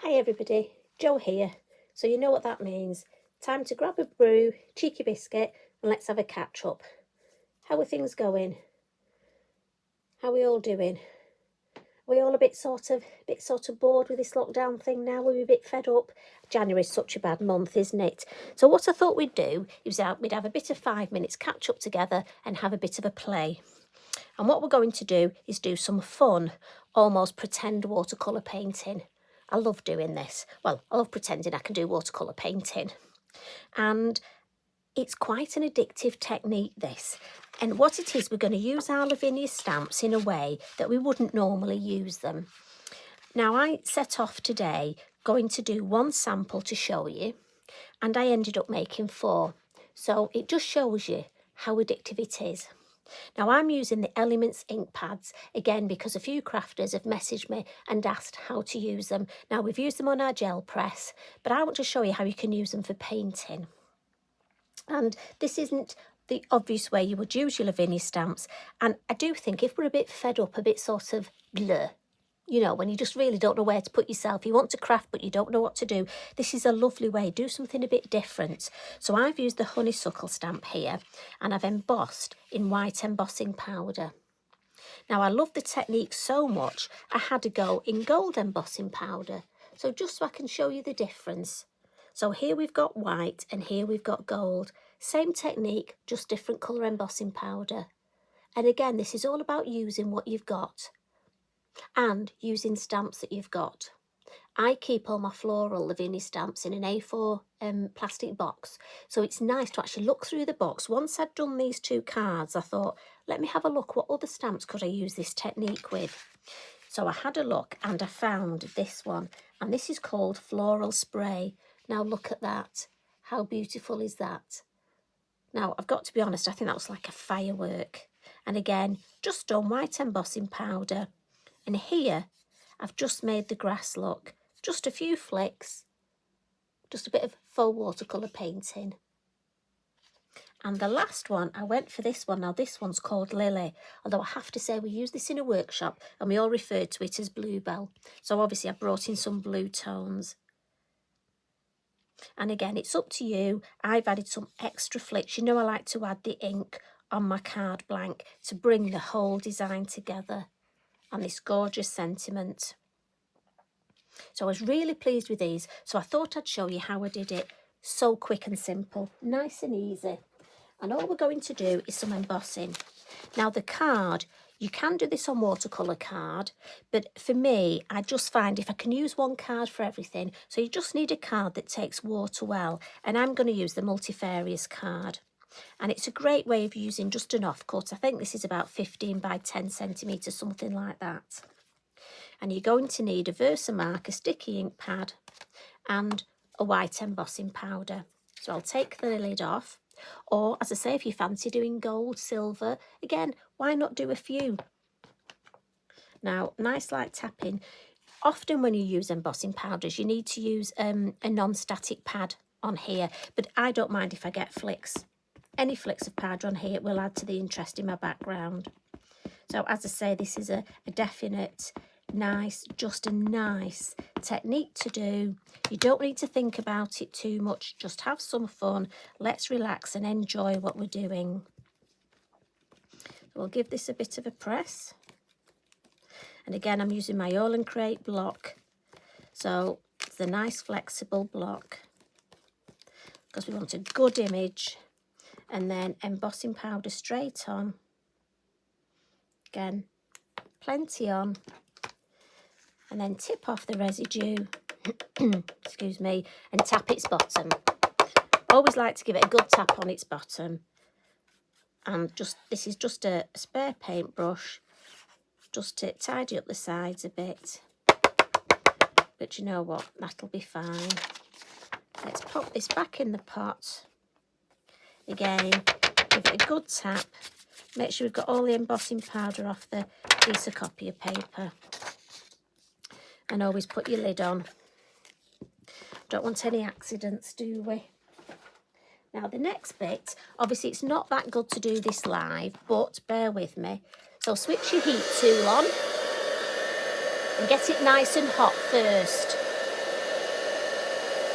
Hi everybody, Jo here. So you know what that means. Time to grab a brew, cheeky biscuit, and let's have a catch up. How are things going? How are we all doing? Are we all a bit sort of bored with this lockdown thing now? We're a bit fed up. January's such a bad month, isn't it? So what I thought we'd do is we'd have a bit of 5 minutes catch up together and have a bit of a play. And what we're going to do is do some fun, almost pretend watercolour painting. I love doing this. Well, I love pretending I can do watercolour painting. And it's quite an addictive technique, this. And what it is, we're going to use our Lavinia stamps in a way that we wouldn't normally use them. Now, I set off today going to do one sample to show you, and I ended up making 4. So it just shows you how addictive it is. Now, I'm using the Elements ink pads, again, because a few crafters have messaged me and asked how to use them. Now, we've used them on our gel press, but I want to show you how you can use them for painting. And this isn't the obvious way you would use your Lavinia stamps. And I do think if we're a bit fed up, a bit sort of blur, you know, when you just really don't know where to put yourself, you want to craft but you don't know what to do, this is a lovely way. Do something a bit different. So I've used the honeysuckle stamp here and I've embossed in white embossing powder. Now, I love the technique so much, I had to go in gold embossing powder. So just so I can show you the difference. So here we've got white and here we've got gold. Same technique, just different colour embossing powder. And again, this is all about using what you've got and using stamps that you've got. I keep all my floral Lavinia stamps in an A4 plastic box, so it's nice to actually look through the box. Once I'd done these 2 cards, I thought, let me have a look, what other stamps could I use this technique with? So I had a look and I found this one, and this is called Floral Spray. Now look at that, how beautiful is that? Now, I've got to be honest, I think that was like a firework. And again, just done white embossing powder. And here, I've just made the grass look. Just a few flicks. Just a bit of faux watercolour painting. And the last one, I went for this one. Now, this one's called Lily. Although I have to say, we used this in a workshop and we all referred to it as Bluebell. So obviously, I brought in some blue tones. And again, it's up to you. I've added some extra flicks. You know, I like to add the ink on my card blank to bring the whole design together and this gorgeous sentiment. So I was really pleased with these. So I thought I'd show you how I did it. So quick and simple, nice and easy. And all we're going to do is some embossing. Now the card, you can do this on watercolour card, but for me, I just find if I can use one card for everything, so you just need a card that takes water well, and I'm going to use the multifarious card. And it's a great way of using just an offcut. I think this is about 15 by 10 centimetres, something like that. And you're going to need a Versamark, a sticky ink pad, and a white embossing powder. So I'll take the lid off. Or, as I say, if you fancy doing gold, silver, again, why not do a few? Now, nice light tapping. Often when you use embossing powders, you need to use a non-static pad on here, but I don't mind if I get flicks. Any flicks of powder on here will add to the interest in my background. So, as I say, this is a definite, nice, just a nice technique to do. You don't need to think about it too much. Just have some fun. Let's relax and enjoy what we're doing. We'll give this a bit of a press. And again, I'm using my All and Create block. So it's a nice flexible block because we want a good image. And then embossing powder straight on. Again, plenty on. And then tip off the residue, excuse me, and tap its bottom. Always like to give it a good tap on its bottom. And this is just a spare paintbrush, just to tidy up the sides a bit. But you know what, that'll be fine. Let's pop this back in the pot. Again, give it a good tap. Make sure we've got all the embossing powder off the piece of copier paper. And always put your lid on. Don't want any accidents, do we? Now the next bit, obviously it's not that good to do this live, but bear with me. So switch your heat tool on and get it nice and hot first.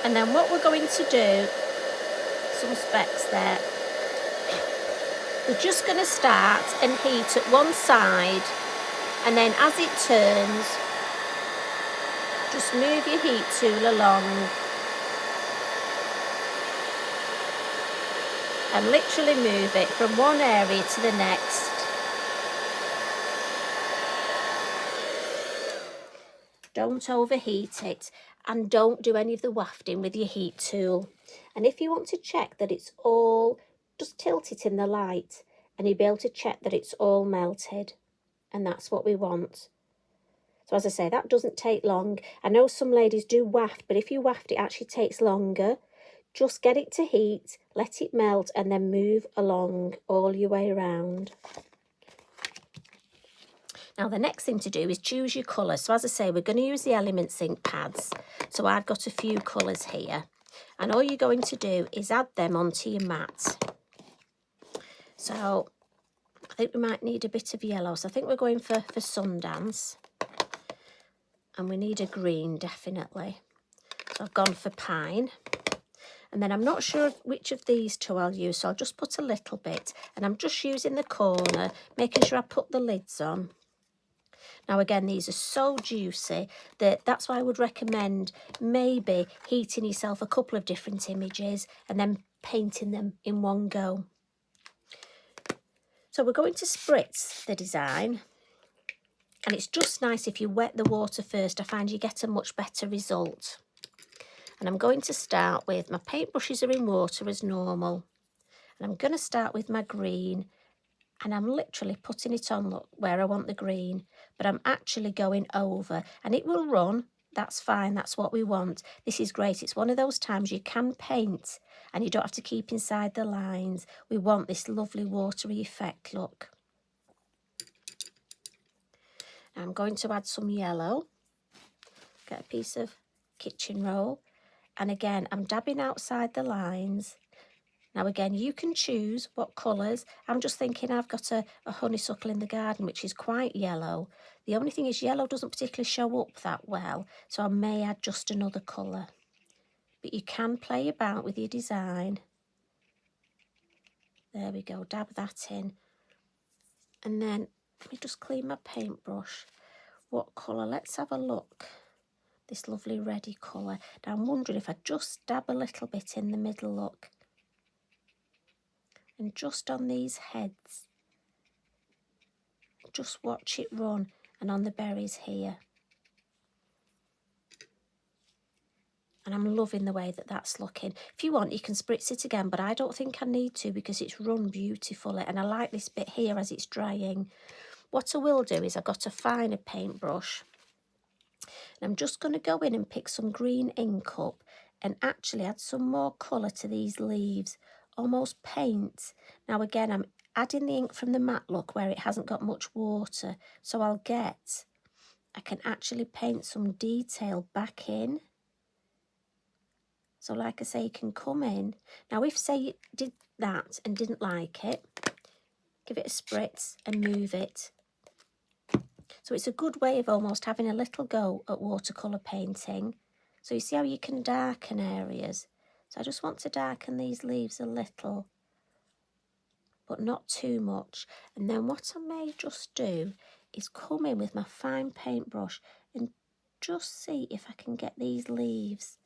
And then what we're going to do, some specks there, we're just going to start and heat at one side, and then as it turns, just move your heat tool along and literally move it from one area to the next. Don't overheat it, and don't do any of the wafting with your heat tool. And if you want to check that it's all, just tilt it in the light and you'll be able to check that it's all melted, and that's what we want. So as I say, that doesn't take long. I know some ladies do waft, but if you waft it actually takes longer. Just get it to heat, let it melt, and then move along all your way around. Now the next thing to do is choose your colour. So as I say, we're going to use the Elements ink pads. So I've got a few colours here. And all you're going to do is add them onto your mat. So I think we might need a bit of yellow. So I think we're going for Sundance. And we need a green, definitely. So I've gone for Pine. And then I'm not sure which of these two I'll use, so I'll just put a little bit. And I'm just using the corner, making sure I put the lids on. Now again, these are so juicy that that's why I would recommend maybe heating yourself a couple of different images and then painting them in one go. So we're going to spritz the design. And it's just nice if you wet the water first. I find you get a much better result. And I'm going to start with, my paintbrushes are in water as normal. And I'm going to start with my green. And I'm literally putting it on, look, where I want the green. But I'm actually going over. And it will run. That's fine. That's what we want. This is great. It's one of those times you can paint and you don't have to keep inside the lines. We want this lovely watery effect, look. I'm going to add some yellow. Get a piece of kitchen roll. And again, I'm dabbing outside the lines. Now again, you can choose what colours. I'm just thinking I've got a honeysuckle in the garden, which is quite yellow. The only thing is yellow doesn't particularly show up that well, so I may add just another colour. But you can play about with your design. There we go, dab that in. And then, let me just clean my paintbrush. What colour? Let's have a look. This lovely reddy colour. Now I'm wondering if I just dab a little bit in the middle, look. And just on these heads. Just watch it run, and on the berries here. And I'm loving the way that that's looking. If you want, you can spritz it again, but I don't think I need to because it's run beautifully. And I like this bit here as it's drying. What I will do is I've got a finer paintbrush. And I'm just going to go in and pick some green ink up and actually add some more colour to these leaves. Almost paint. Now again, I'm adding the ink from the matte look where it hasn't got much water. So I can actually paint some detail back in. So like I say, you can come in. Now if say you did that and didn't like it, give it a spritz and move it. So it's a good way of almost having a little go at watercolour painting. So you see how you can darken areas. So I just want to darken these leaves a little, but not too much. And then what I may just do is come in with my fine paintbrush and just see if I can get these leaves.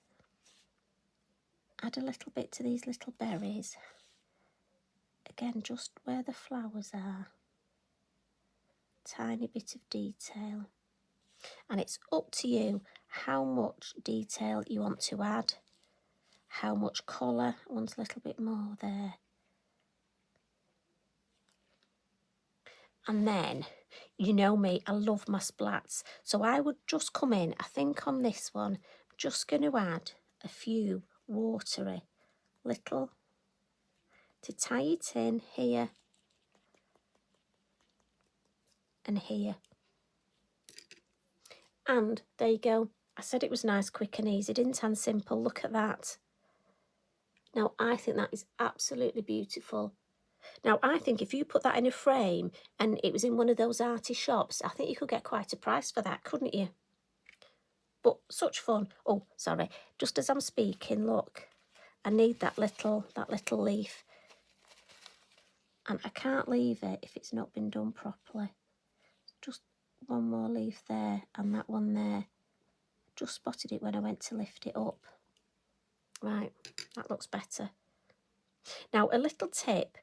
Add a little bit to these little berries. Again, just where the flowers are. Tiny bit of detail. And it's up to you how much detail you want to add. How much colour. I want a little bit more there. And then, you know me, I love my splats. So I would just come in, I think on this one, I'm just going to add a few watery little to tie it in here and here. And there you go. I said it was nice, quick and easy, didn't I? And simple. Look at that. Now, I think that is absolutely beautiful. Now, I think if you put that in a frame and it was in one of those arty shops, I think you could get quite a price for that, couldn't you? but such fun. Oh, sorry, just as I'm speaking, look, I need that little leaf, and I can't leave it if it's not been done properly. Just one more leaf there, and that one there. Just spotted it when I went to lift it up. Right, that looks better. Now, a little tip,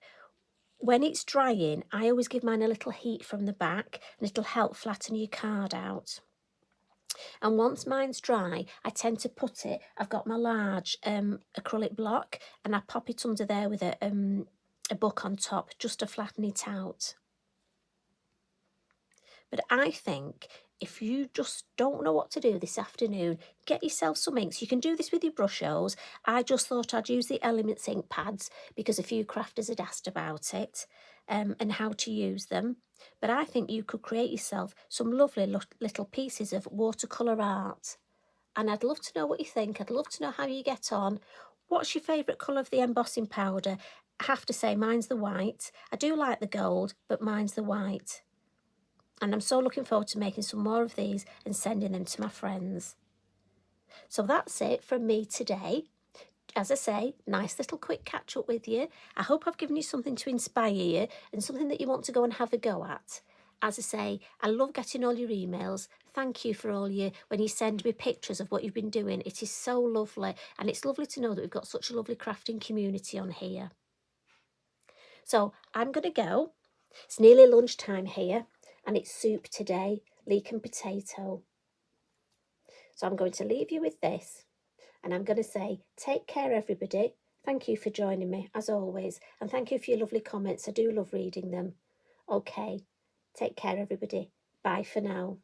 when it's drying, I always give mine a little heat from the back, and it'll help flatten your card out. And once mine's dry, I tend to put it, I've got my large acrylic block, and I pop it under there with a book on top just to flatten it out. But I think if you just don't know what to do this afternoon, get yourself some inks. You can do this with your brushos. I just thought I'd use the Elements ink pads because a few crafters had asked about it and how to use them. But I think you could create yourself some lovely little pieces of watercolour art. And I'd love to know what you think. I'd love to know how you get on. What's your favourite colour of the embossing powder? I have to say mine's the white. I do like the gold, but mine's the white. And I'm so looking forward to making some more of these and sending them to my friends. So that's it from me today. As I say, nice little quick catch up with you. I hope I've given you something to inspire you and something that you want to go and have a go at. As I say, I love getting all your emails. Thank you for all you, when you send me pictures of what you've been doing. It is so lovely. And it's lovely to know that we've got such a lovely crafting community on here. So I'm going to go. It's nearly lunchtime here, and it's soup today, leek and potato. So I'm going to leave you with this, and I'm going to say, take care, everybody. Thank you for joining me, as always, and thank you for your lovely comments. I do love reading them. Okay, take care, everybody. Bye for now.